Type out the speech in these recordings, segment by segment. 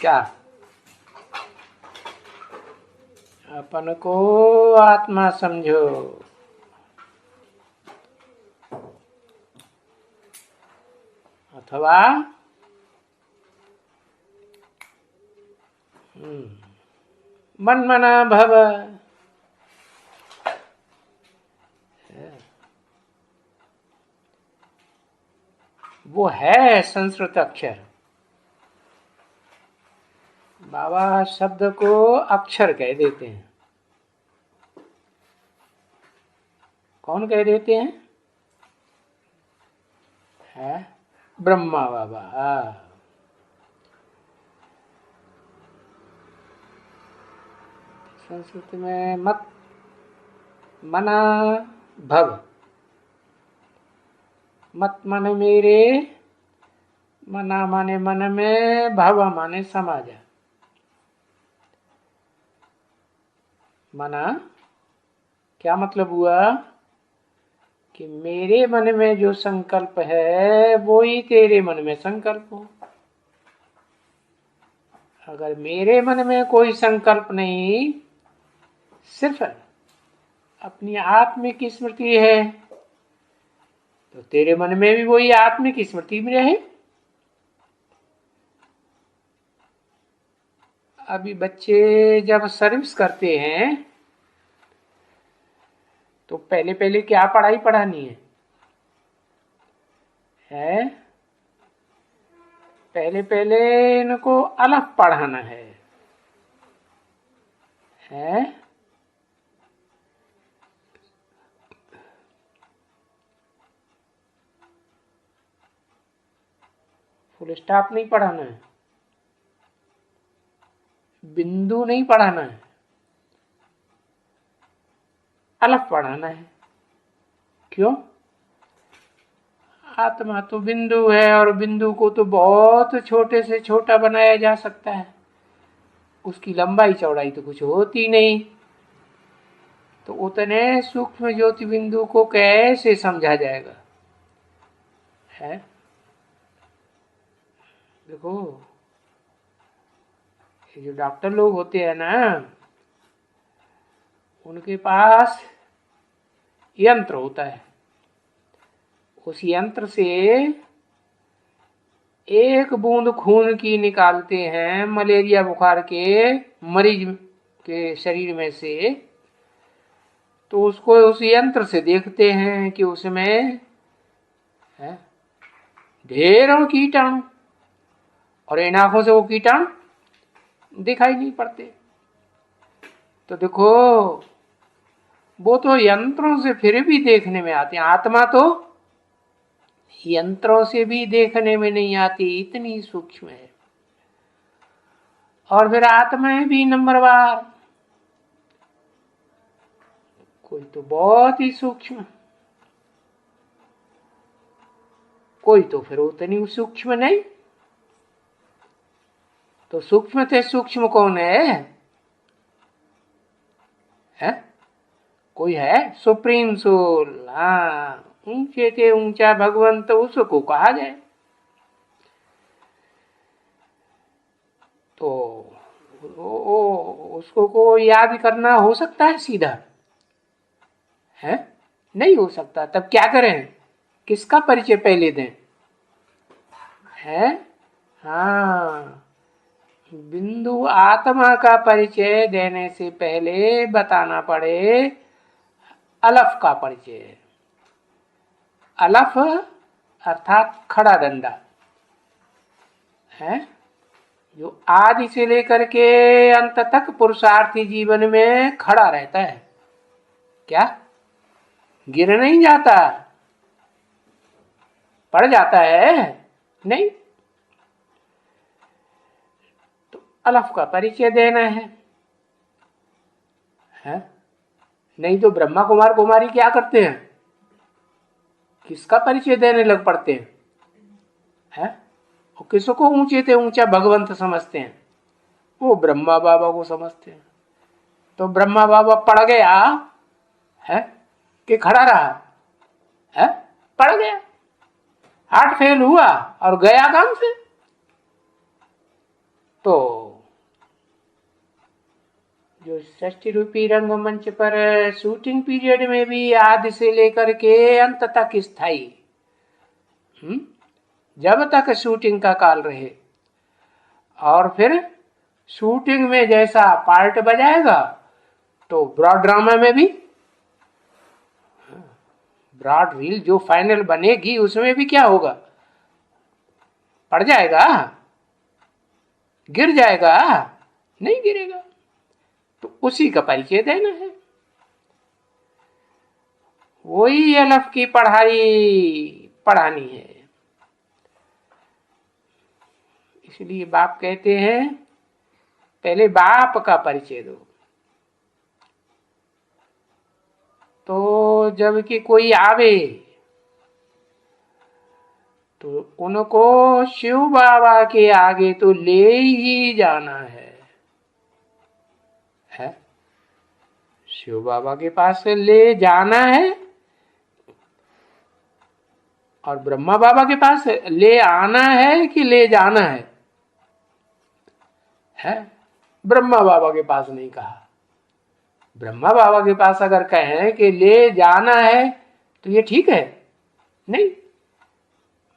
क्या? अपन को आत्मा समझो। अथवा मनमना भव। वो है संस्कृत अक्षर। बाबा शब्द को अक्षर कह देते हैं। कौन कह देते हैं? है ब्रह्मा बाबा। संस्कृत में मत मना भव। मत माने मेरे, मना माने मन में, भव माने समाज। मना क्या मतलब हुआ कि मेरे मन में जो संकल्प है वो ही तेरे मन में संकल्प हो। अगर मेरे मन में कोई संकल्प नहीं, सिर्फ अपनी आत्मिक स्मृति है, तो तेरे मन में भी वही आत्मिक स्मृति में रहे। अभी बच्चे जब सर्विस करते हैं तो पहले पहले क्या पढ़ाई पढ़ानी है? पहले पहले इनको अलग पढ़ाना है? फुल स्टॉप नहीं पढ़ाना है, बिंदु नहीं पढ़ाना है, अलग पढ़ाना है। क्यों? आत्मा तो बिंदु है और बिंदु को तो बहुत छोटे से छोटा बनाया जा सकता है। उसकी लंबाई चौड़ाई तो कुछ होती नहीं, तो उतने सूक्ष्म ज्योति बिंदु को कैसे समझा जाएगा? है देखो, ये जो डॉक्टर लोग होते हैं ना, उनके पास यंत्र होता है। उस यंत्र से एक बूंद खून की निकालते हैं मलेरिया बुखार के मरीज के शरीर में से, तो उसको उस यंत्र से देखते हैं कि उसमें ढेरों कीटाणु, और इन आंखों से वो कीटाणु दिखाई नहीं पड़ते। तो देखो, वो तो यंत्रों से फिर भी देखने में आते हैं, आत्मा तो यंत्रों से भी देखने में नहीं आती, इतनी सूक्ष्म है। और फिर आत्माएं भी नंबरवार, कोई तो बहुत ही सूक्ष्म, कोई तो फिर उतनी सूक्ष्म नहीं। तो सूक्ष्म से सूक्ष्म कौन है? कोई है सुप्रीम सोल। हाँ, ऊंचे से ऊंचा भगवंत उसको कहा जाए। तो उसको को याद करना हो सकता है सीधा? है नहीं हो सकता। तब क्या करें? किसका परिचय पहले दें? हाँ, बिंदु आत्मा का परिचय देने से पहले बताना पड़े अलफ का परिचय। अलफ अर्थात खड़ा डंडा है, जो आदि से लेकर के अंत तक पुरुषार्थी जीवन में खड़ा रहता है। क्या गिर नहीं जाता, पड़ जाता है? नहीं। तो अलफ का परिचय देना है? नहीं तो ब्रह्मा कुमार कुमारी क्या करते हैं? किसका परिचय देने लग पड़ते हैं? और किसको ऊंचे से ऊंचा भगवंत समझते हैं? वो ब्रह्मा बाबा को समझते हैं। तो ब्रह्मा बाबा पड़ गया है कि खड़ा रहा? पड़ गया, हार्ट फेल हुआ और गया काम से। तो जो षष्ठी रूपी रंगमंच पर शूटिंग पीरियड में भी आदि से लेकर के अंत तक स्थायी, जब तक शूटिंग का काल रहे, और फिर शूटिंग में जैसा पार्ट बजाएगा तो ब्रॉड ड्रामा में भी, ब्रॉड रील जो फाइनल बनेगी उसमें भी क्या होगा, पड़ जाएगा, गिर जाएगा, नहीं गिरेगा। तो उसी का परिचय देना है। वही अलफ की पढ़ाई पढ़ानी है। इसलिए बाप कहते हैं पहले बाप का परिचय दो। तो जब कि कोई आवे तो उनको शिव बाबा के आगे तो ले ही जाना है? शिव बाबा के पास से ले जाना है, और ब्रह्मा बाबा के पास ले आना है कि ले जाना है? ब्रह्मा बाबा के पास नहीं कहा। ब्रह्मा बाबा के पास अगर कहें कि ले जाना है तो ये ठीक है? नहीं,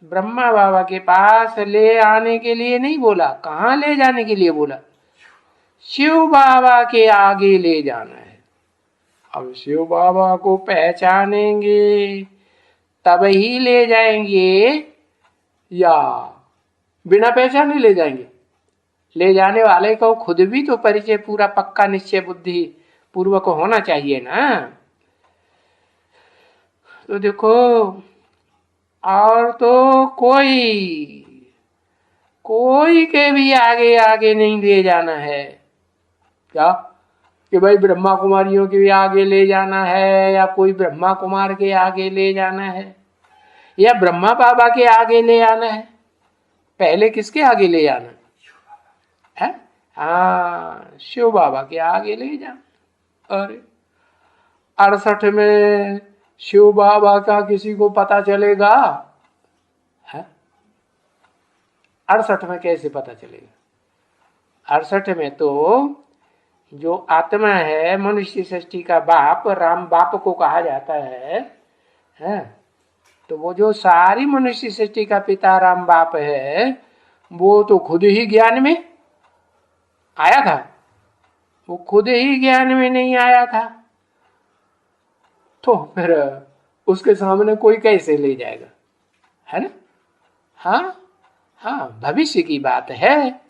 ब्रह्मा बाबा के पास ले आने के लिए नहीं बोला। कहाँ ले जाने के लिए बोला? शिव बाबा के आगे ले जाना है। अब शिव बाबा को पहचानेंगे तब ही ले जाएंगे या बिना पहचाने ले जाएंगे? ले जाने वाले को खुद भी तो परिचय पूरा पक्का निश्चय बुद्धि पूर्वक होना चाहिए ना। तो देखो, और तो कोई के भी आगे आगे नहीं ले जाना है। क्या कि भाई ब्रह्मा कुमारियों के भी आगे ले जाना है, या कोई ब्रह्मा कुमार के आगे ले जाना है, या ब्रह्मा बाबा के आगे ले आना है? पहले किसके आगे ले जाना है? हाँ, शिव बाबा के आगे ले जाना। अरे 68 में शिव बाबा का किसी को पता चलेगा? है 68 में कैसे पता चलेगा? 68 में तो जो आत्मा है, मनुष्य सृष्टि का बाप, राम बाप को कहा जाता है? तो वो जो सारी मनुष्य सृष्टि का पिता राम बाप है, वो तो खुद ही ज्ञान में आया था। वो खुद ही ज्ञान में नहीं आया था, तो फिर उसके सामने कोई कैसे ले जाएगा? है ना? हाँ, भविष्य की बात है,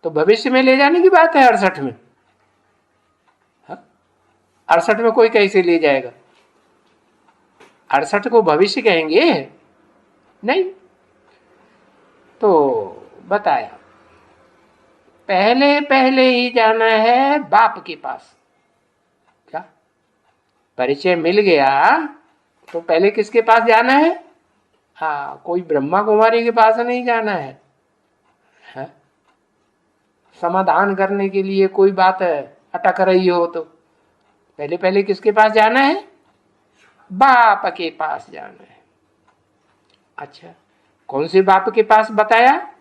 तो भविष्य में ले जाने की बात है 68 में। 68 में कोई कैसे ले जाएगा? 68 को भविष्य कहेंगे? नहीं। तो बताया पहले ही जाना है बाप के पास। क्या परिचय मिल गया तो पहले किसके पास जाना है? हाँ, कोई ब्रह्मा कुमारी के पास नहीं जाना है? समाधान करने के लिए कोई बात अटक रही हो तो पहले किसके पास जाना है? बाप के पास जाना है। अच्छा, कौन से बाप के पास बताया?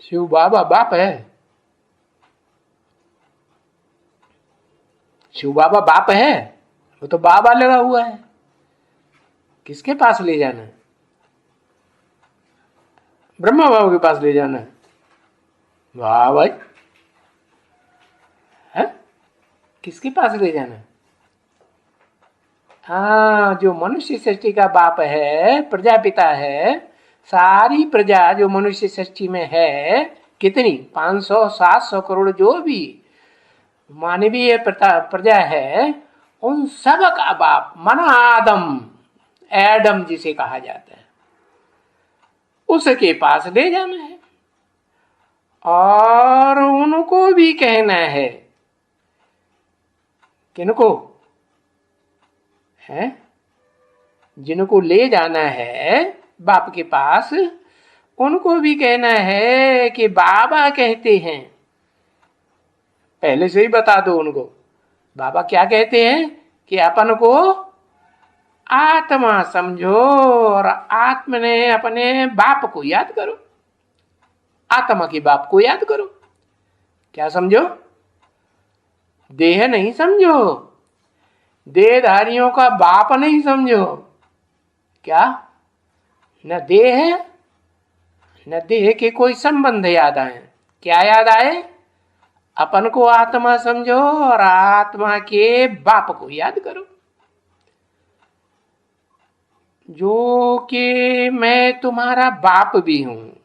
शिव बाबा बाप है? शिव बाबा बाप है? वो तो बाबा लगा हुआ है। किसके पास ले जाना है? ब्रह्मा बाबा के पास ले जाना है। वाह भाई, है? किसके पास ले जाना है? हाँ, जो मनुष्य सृष्टि का बाप है, प्रजापिता है, सारी प्रजा जो मनुष्य सृष्टि में है, कितनी 500 700 करोड़ जो भी मानवीय प्रजा है, उन सब का बाप मना आदम, एडम जिसे कहा जाता है, उसके पास ले जाना है। और उनको भी कहना है, किनको है? जिनको ले जाना है बाप के पास, उनको भी कहना है कि बाबा कहते हैं। पहले से ही बता दो उनको, बाबा क्या कहते हैं कि अपन को आत्मा समझो और आत्मा ने अपने बाप को याद करो। आत्मा के बाप को याद करो। क्या समझो? देह नहीं समझो, देहधारियों का बाप नहीं समझो। क्या? न देह है न देह के कोई संबंध याद आए। क्या याद आए? अपन को आत्मा समझो और आत्मा के बाप को याद करो, जो कि मैं तुम्हारा बाप भी हूं।